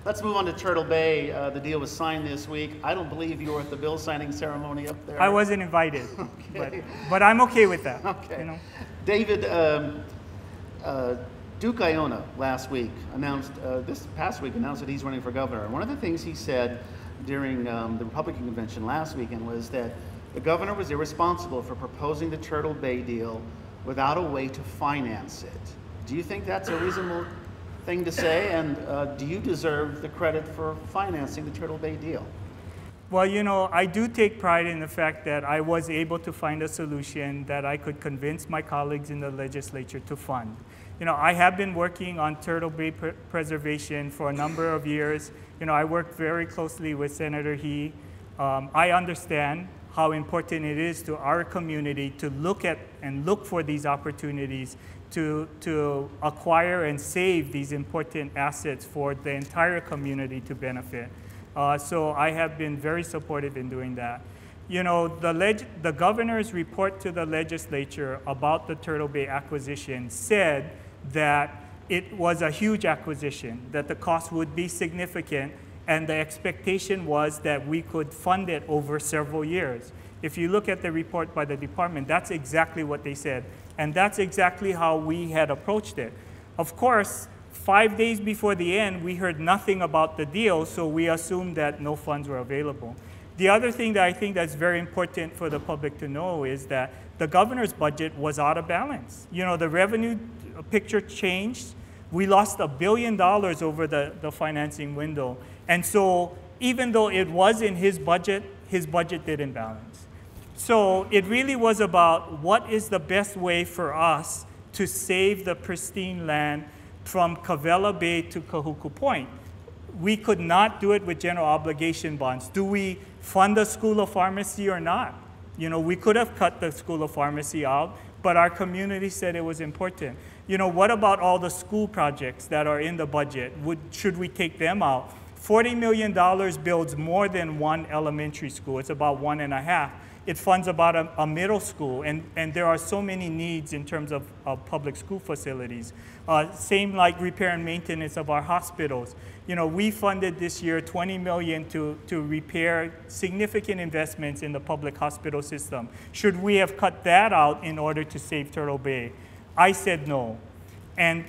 Let's move on to Turtle Bay. The deal was signed this week. I don't believe you were at the bill signing ceremony up there. I wasn't invited, Okay. but I'm okay with that. Okay. You know? David, Duke Iona last week announced, this past week announced that he's running for governor. And one of the things he said during the Republican convention last weekend was that the governor was irresponsible for proposing the Turtle Bay deal without a way to finance it. Do you think that's a reasonable thing to say? And do you deserve the credit for financing the Turtle Bay deal? Well, you know, I do take pride in the fact that I was able to find a solution that I could convince my colleagues in the legislature to fund. You know, I have been working on Turtle Bay preservation for a number of years. You know, I worked very closely with Senator Ige. I understand how important it is to our community to look at and look for these opportunities to acquire and save these important assets for the entire community to benefit. So I have been very supportive in doing that. You know, the governor's report to the legislature about the Turtle Bay acquisition said that it was a huge acquisition, that the cost would be significant, and the expectation was that we could fund it over several years. If you look at the report by the department, that's exactly what they said. And that's exactly how we had approached it. Of course, 5 days before the end, we heard nothing about the deal, so we assumed that no funds were available. The other thing that I think that's very important for the public to know is that the governor's budget was out of balance. You know, the revenue picture changed. We lost $1 billion over the financing window. And so even though it was in his budget didn't balance. So it really was about what is the best way for us to save the pristine land from Cavella Bay to Kahuku Point. We could not do it with general obligation bonds. Do we fund the School of Pharmacy or not? You know, we could have cut the School of Pharmacy out, but our community said it was important. You know, what about all the school projects that are in the budget? Should we take them out? $40 million builds more than one elementary school. It's about 1.5. It funds about a middle school, and there are so many needs in terms of public school facilities. Same like repair and maintenance of our hospitals. You know, we funded this year $20 million to repair significant investments in the public hospital system. Should we have cut that out in order to save Turtle Bay? I said no, and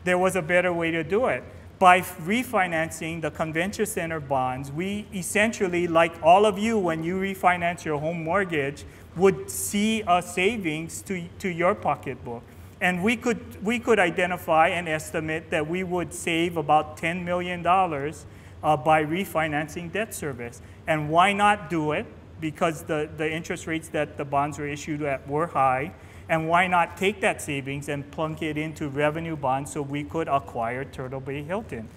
there was a better way to do it. By refinancing the convention center bonds, we essentially, like all of you when you refinance your home mortgage, would see a savings to your pocketbook. And we could identify and estimate that we would save about $10 million by refinancing debt service. And why not do it? Because the interest rates that the bonds were issued at were high. And why not take that savings and plunk it into revenue bonds so we could acquire Turtle Bay Hilton,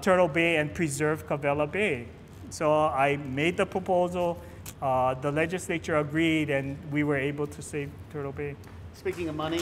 Turtle Bay and preserve Cavella Bay? So I made the proposal, the legislature agreed, and we were able to save Turtle Bay. Speaking of money,